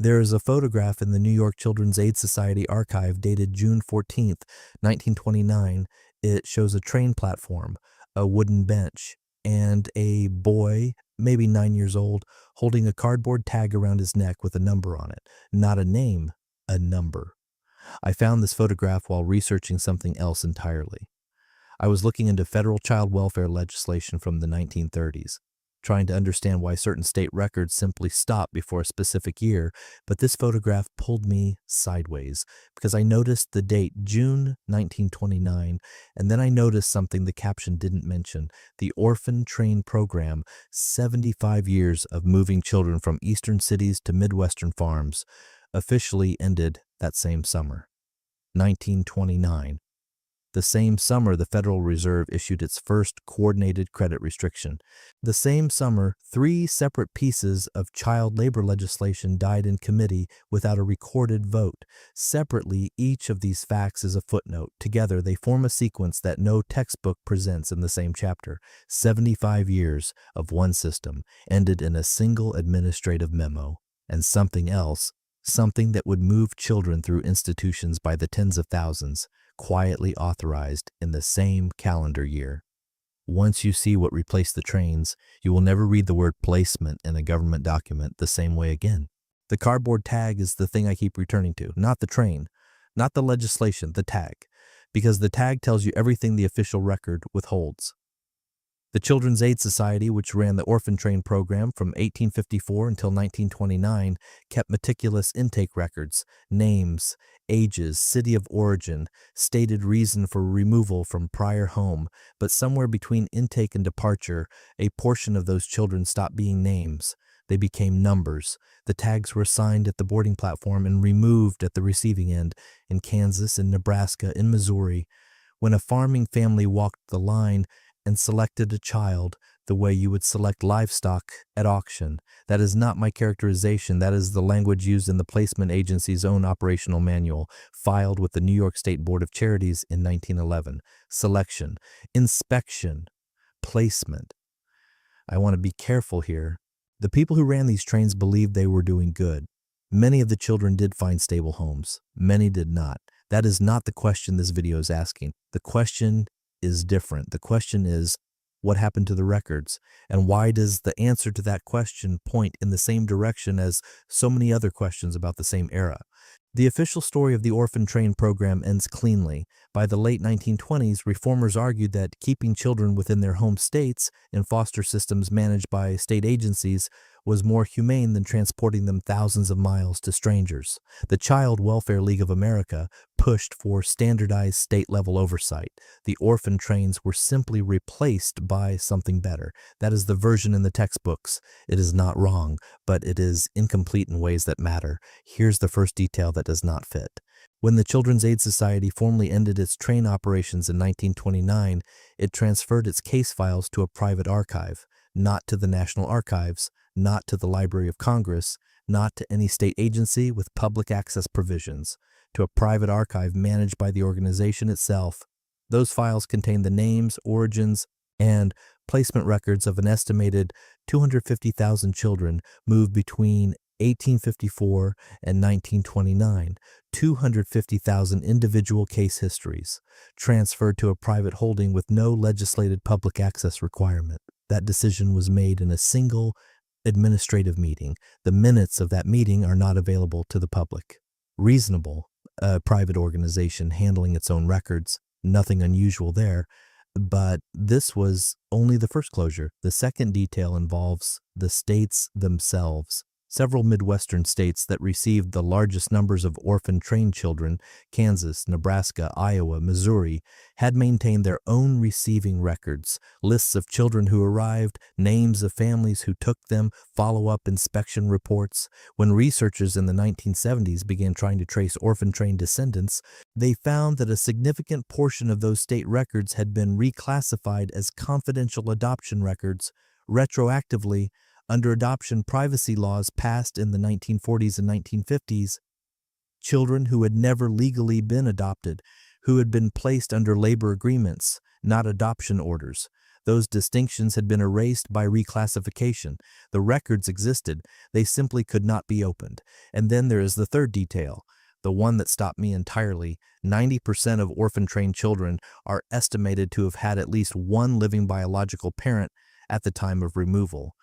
There is a photograph in the New York Children's Aid Society archive dated June 14th, 1929. It shows a train platform, a wooden bench, and a boy, maybe 9 years old, holding a cardboard tag around his neck with a number on it. Not a name, a number. I found this photograph while researching something else entirely. I was looking into federal child welfare legislation from the 1930s, trying to understand why certain state records simply stop before a specific year, but this photograph pulled me sideways because I noticed the date June 1929, and then I noticed something the caption didn't mention: the Orphan Train program, 75 years of moving children from eastern cities to Midwestern farms, officially ended that same summer, 1929. The same summer, the Federal Reserve issued its first coordinated credit restriction. The same summer, 3 separate pieces of child labor legislation died in committee without a recorded vote. Separately, each of these facts is a footnote. Together, they form a sequence that no textbook presents in the same chapter. 75 years of one system ended in a single administrative memo. And something else, something that would move children through institutions by the tens of thousands, quietly authorized in the same calendar year. Once you see what replaced the trains, you will never read the word placement in a government document the same way again. The cardboard tag is the thing I keep returning to, not the train, not the legislation, the tag, because the tag tells you everything the official record withholds. The Children's Aid Society, which ran the Orphan Train program from 1854 until 1929, kept meticulous intake records, names, ages, city of origin, stated reason for removal from prior home, but somewhere between intake and departure, a portion of those children stopped being names. They became numbers. The tags were assigned at the boarding platform and removed at the receiving end, in Kansas, in Nebraska, in Missouri. When a farming family walked the line and selected a child the way you would select livestock at auction. That is not my characterization. That is the language used in the placement agency's own operational manual, filed with the New York State Board of Charities in 1911. Selection, inspection, placement. I want to be careful here. The people who ran these trains believed they were doing good. Many of the children did find stable homes. Many did not. That is not the question this video is asking. The question is different. The question is, what happened to the records? And why does the answer to that question point in the same direction as so many other questions about the same era? The official story of the Orphan Train program ends cleanly. By the late 1920s, reformers argued that keeping children within their home states in foster systems managed by state agencies was more humane than transporting them thousands of miles to strangers. The Child Welfare League of America pushed for standardized state-level oversight. The orphan trains were simply replaced by something better. That is the version in the textbooks. It is not wrong, but it is incomplete in ways that matter. Here's the first detail that does not fit. When the Children's Aid Society formally ended its train operations in 1929, it transferred its case files to a private archive, not to the National Archives, not to the Library of Congress, not to any state agency with public access provisions, to a private archive managed by the organization itself. Those files contain the names, origins, and placement records of an estimated 250,000 children moved between 1854 and 1929, 250,000 individual case histories, transferred to a private holding with no legislated public access requirement. That decision was made in a single administrative meeting. The minutes of that meeting are not available to the public. Reasonable, a private organization handling its own records, nothing unusual there. But this was only the first closure. The second detail involves the states themselves. Several Midwestern states that received the largest numbers of orphan train children, Kansas, Nebraska, Iowa, Missouri, had maintained their own receiving records, lists of children who arrived, names of families who took them, follow-up inspection reports. When researchers in the 1970s began trying to trace orphan train descendants, they found that a significant portion of those state records had been reclassified as confidential adoption records retroactively under adoption privacy laws passed in the 1940s and 1950s. Children who had never legally been adopted, who had been placed under labor agreements, not adoption orders. Those distinctions had been erased by reclassification. The records existed, they simply could not be opened. And then there is the third detail, the one that stopped me entirely. 90% of orphan train children are estimated to have had at least one living biological parent at the time of removal.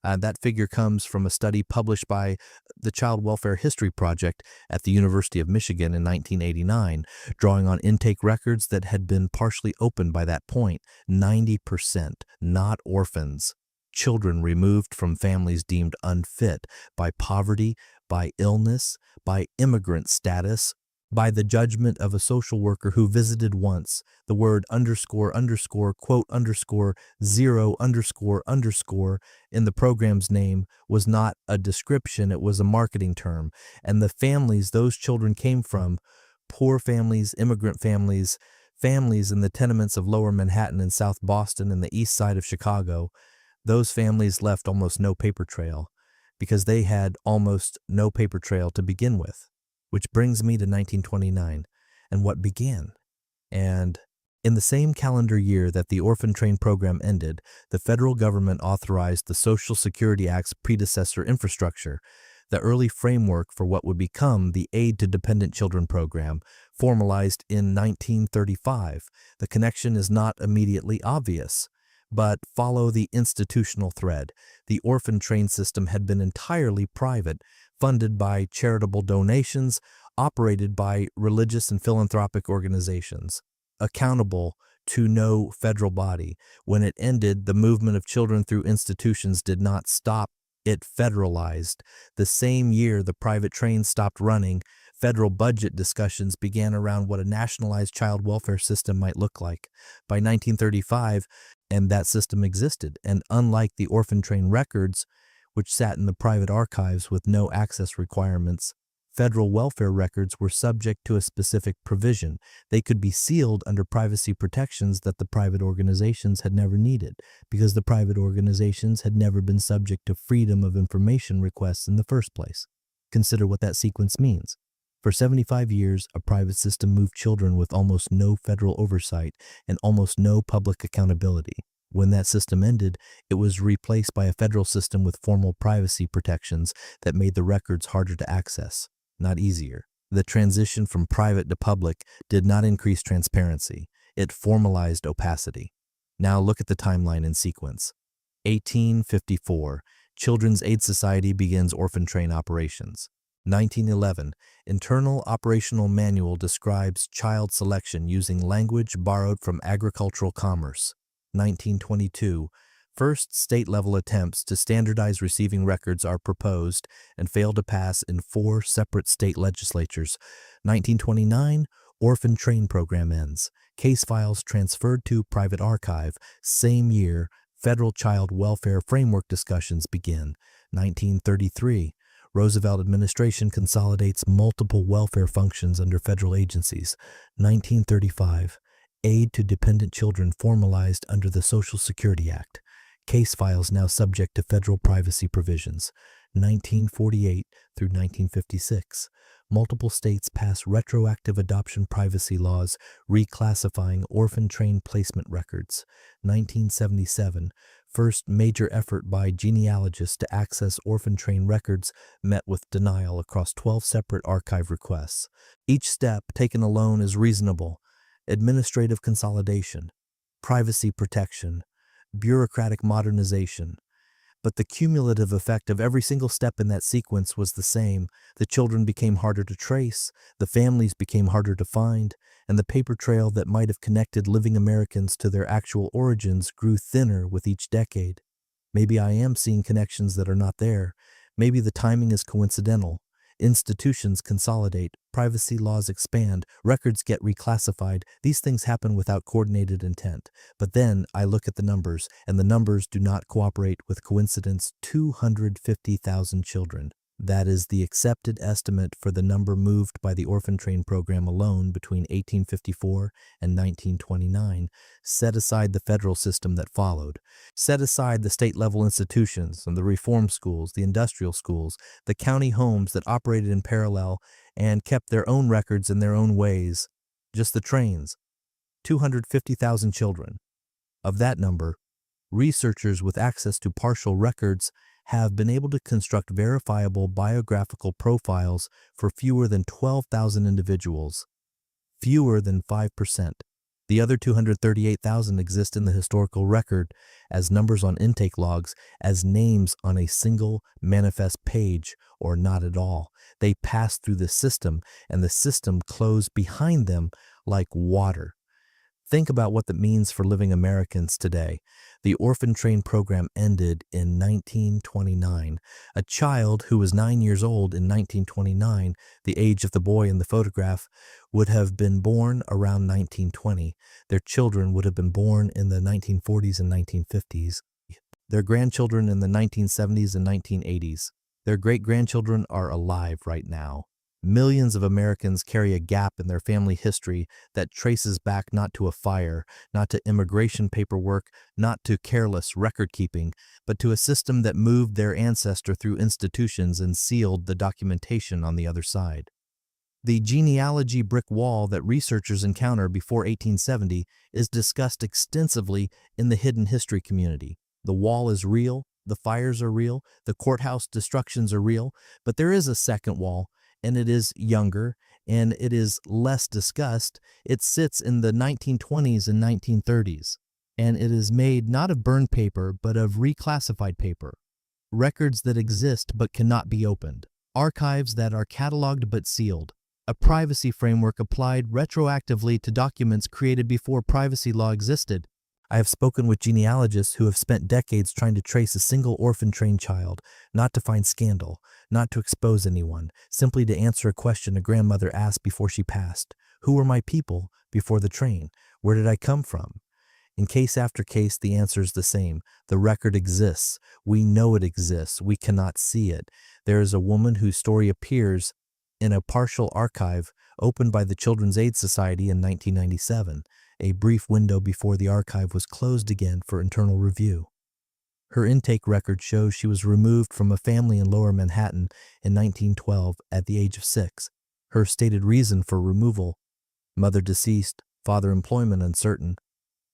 That figure comes from a study published by the Child Welfare History Project at the University of Michigan in 1989, drawing on intake records that had been partially opened by that point. 90%, not orphans. Children removed from families deemed unfit by poverty, by illness, by immigrant status, by the judgment of a social worker who visited once. The word underscore underscore quote underscore 0 underscore underscore in the program's name was not a description, it was a marketing term. And the families those children came from, poor families, immigrant families, families in the tenements of Lower Manhattan and South Boston and the east side of Chicago, those families left almost no paper trail because they had almost no paper trail to begin with. Which brings me to 1929 and what began. And in the same calendar year that the Orphan Train program ended, the federal government authorized the Social Security Act's predecessor infrastructure, the early framework for what would become the Aid to Dependent Children program, formalized in 1935. The connection is not immediately obvious, but follow the institutional thread. The Orphan Train system had been entirely private, funded by charitable donations, operated by religious and philanthropic organizations, accountable to no federal body. When it ended, the movement of children through institutions did not stop, it federalized. The same year the private trains stopped running, federal budget discussions began around what a nationalized child welfare system might look like. By 1935, and that system existed, and unlike the Orphan Train records, which sat in the private archives with no access requirements, federal welfare records were subject to a specific provision. They could be sealed under privacy protections that the private organizations had never needed, because the private organizations had never been subject to freedom of information requests in the first place. Consider what that sequence means. For 75 years, a private system moved children with almost no federal oversight and almost no public accountability. When that system ended, it was replaced by a federal system with formal privacy protections that made the records harder to access, not easier. The transition from private to public did not increase transparency. It formalized opacity. Now look at the timeline in sequence. 1854, Children's Aid Society begins Orphan Train operations. 1911, Internal Operational Manual describes child selection using language borrowed from agricultural commerce. 1922, first state-level attempts to standardize receiving records are proposed and fail to pass in 4 separate state legislatures. 1929, Orphan Train program ends. Case files transferred to private archive. Same year, federal child welfare framework discussions begin. 1933, Roosevelt administration consolidates multiple welfare functions under federal agencies. 1935, Aid to Dependent Children formalized under the Social Security Act. Case files now subject to federal privacy provisions. 1948 through 1956. Multiple states pass retroactive adoption privacy laws reclassifying orphan train placement records. 1977. First major effort by genealogists to access orphan train records met with denial across 12 separate archive requests. Each step taken alone is reasonable. Administrative consolidation, privacy protection, bureaucratic modernization. But the cumulative effect of every single step in that sequence was the same. The children became harder to trace, the families became harder to find, and the paper trail that might have connected living Americans to their actual origins grew thinner with each decade. Maybe I am seeing connections that are not there. Maybe the timing is coincidental. Institutions consolidate, privacy laws expand, records get reclassified. These things happen without coordinated intent. But then I look at the numbers, and the numbers do not cooperate with coincidence. 250,000 children. That is the accepted estimate for the number moved by the Orphan Train program alone between 1854 and 1929. Set aside the federal system that followed. Set aside the state-level institutions and the reform schools, the industrial schools, the county homes that operated in parallel and kept their own records in their own ways. Just the trains. 250,000 children. Of that number, Researchers with access to partial records have been able to construct verifiable biographical profiles for fewer than 12,000 individuals, fewer than 5%. The other 238,000 exist in the historical record as numbers on intake logs, as names on a single manifest page, or not at all. They pass through the system, and the system closed behind them like water. Think about what that means for living Americans today. The Orphan Train program ended in 1929. A child who was 9 years old in 1929, the age of the boy in the photograph, would have been born around 1920. Their children would have been born in the 1940s and 1950s. Their grandchildren in the 1970s and 1980s. Their great-grandchildren are alive right now. Millions of Americans carry a gap in their family history that traces back not to a fire, not to immigration paperwork, not to careless record-keeping, but to a system that moved their ancestor through institutions and sealed the documentation on the other side. The genealogy brick wall that researchers encounter before 1870 is discussed extensively in the hidden history community. The wall is real, the fires are real, the courthouse destructions are real, but there is a second wall, and it is younger, and it is less discussed. It sits in the 1920s and 1930s, and it is made not of burned paper, but of reclassified paper. Records that exist but cannot be opened. Archives that are cataloged but sealed. A privacy framework applied retroactively to documents created before privacy law existed. I have spoken with genealogists who have spent decades trying to trace a single orphan train child, not to find scandal, not to expose anyone, simply to answer a question a grandmother asked before she passed. Who were my people before the train? Where did I come from? In case after case, the answer is the same. The record exists. We know it exists. We cannot see it. There is a woman whose story appears in a partial archive opened by the Children's Aid Society in 1997. A brief window before the archive was closed again for internal review. Her intake record shows she was removed from a family in Lower Manhattan in 1912 at the age of 6. Her stated reason for removal: mother deceased, father employment uncertain.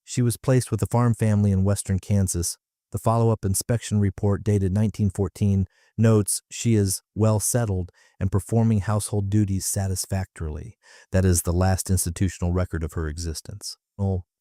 She was placed with a farm family in western Kansas. The follow-up inspection report dated 1914 notes she is well settled and performing household duties satisfactorily. That is the last institutional record of her existence.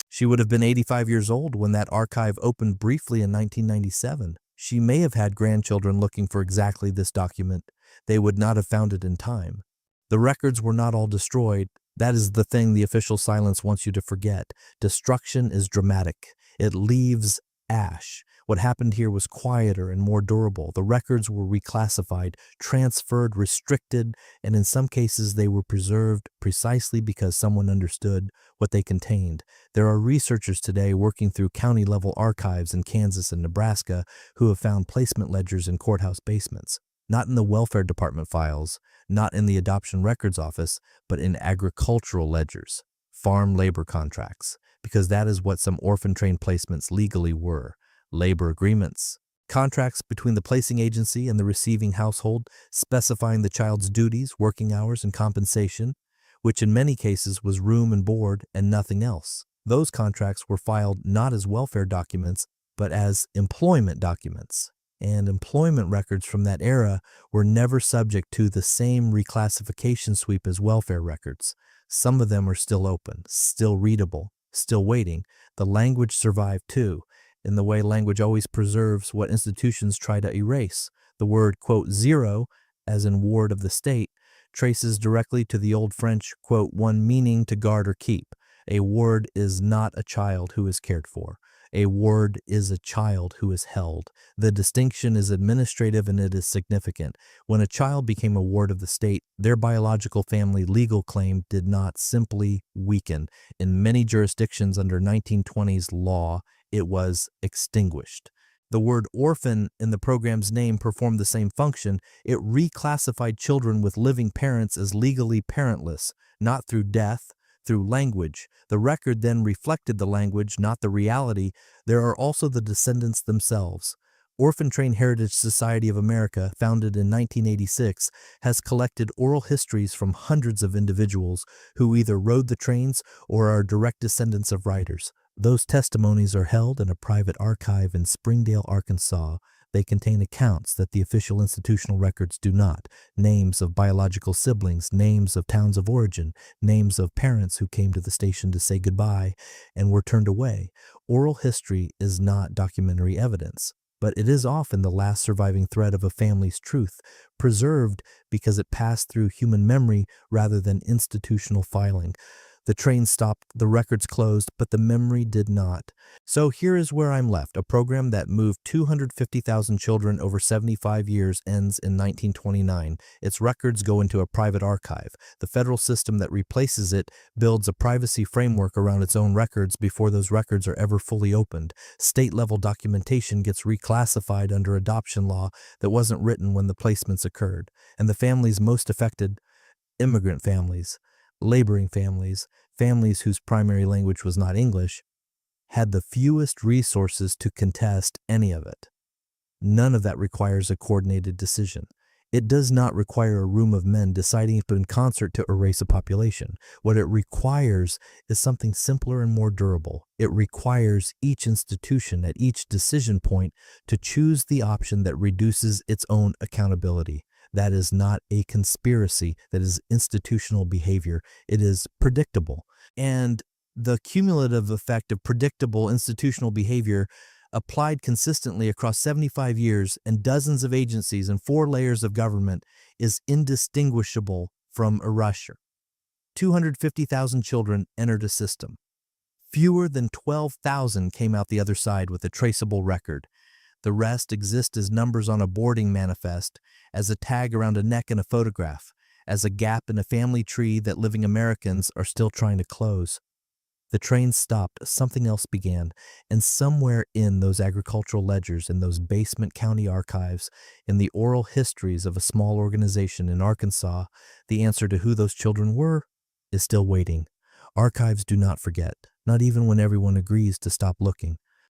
She would have been 85 years old when that archive opened briefly in 1997. She may have had grandchildren looking for exactly this document. They would not have found it in time. The records were not all destroyed. That is the thing the official silence wants you to forget. Destruction is dramatic. It leaves ash. What happened here was quieter and more durable. The records were reclassified, transferred, restricted, and in some cases they were preserved precisely because someone understood what they contained. There are researchers today working through county-level archives in Kansas and Nebraska who have found placement ledgers in courthouse basements, not in the welfare department files, not in the adoption records office, but in agricultural ledgers, farm labor contracts, because that is what some orphan train placements legally were. Labor agreements, contracts between the placing agency and the receiving household specifying the child's duties, working hours, and compensation, which in many cases was room and board and nothing else. Those contracts were filed not as welfare documents, but as employment documents. And employment records from that era were never subject to the same reclassification sweep as welfare records. Some of them are still open, still readable, still waiting. The language survived too, in the way language always preserves what institutions try to erase. The word, quote, zero, as in ward of the state, traces directly to the old French, quote, one meaning to guard or keep. A ward is not a child who is cared for. A ward is a child who is held. The distinction is administrative and it is significant. When a child became a ward of the state, their biological family legal claim did not simply weaken. In many jurisdictions under 1920s law, it was extinguished. The word orphan in the program's name performed the same function. It reclassified children with living parents as legally parentless, not through death, through language. The record then reflected the language, not the reality. There are also the descendants themselves. Orphan Train Heritage Society of America, founded in 1986, has collected oral histories from hundreds of individuals who either rode the trains or are direct descendants of riders. Those testimonies are held in a private archive in Springdale, Arkansas. They contain accounts that the official institutional records do not: names of biological siblings, names of towns of origin, names of parents who came to the station to say goodbye and were turned away. Oral history is not documentary evidence, but it is often the last surviving thread of a family's truth, preserved because it passed through human memory rather than institutional filing. The train stopped, the records closed, but the memory did not. So here is where I'm left. A program that moved 250,000 children over 75 years ends in 1929. Its records go into a private archive. The federal system that replaces it builds a privacy framework around its own records before those records are ever fully opened. State-level documentation gets reclassified under adoption law that wasn't written when the placements occurred. And the families most affected, immigrant families, laboring families, families whose primary language was not English, had the fewest resources to contest any of it. None of that requires a coordinated decision. It does not require a room of men deciding in concert to erase a population. What it requires is something simpler and more durable. It requires each institution at each decision point to choose the option that reduces its own accountability. That is not a conspiracy. That is institutional behavior. It is predictable. And the cumulative effect of predictable institutional behavior applied consistently across 75 years and dozens of agencies and 4 layers of government is indistinguishable from erasure. 250,000 children entered a system. Fewer than 12,000 came out the other side with a traceable record. The rest exist as numbers on a boarding manifest, as a tag around a neck in a photograph, as a gap in a family tree that living Americans are still trying to close. The train stopped, something else began, and somewhere in those agricultural ledgers, in those basement county archives, in the oral histories of a small organization in Arkansas, the answer to who those children were is still waiting. Archives do not forget, not even when everyone agrees to stop looking.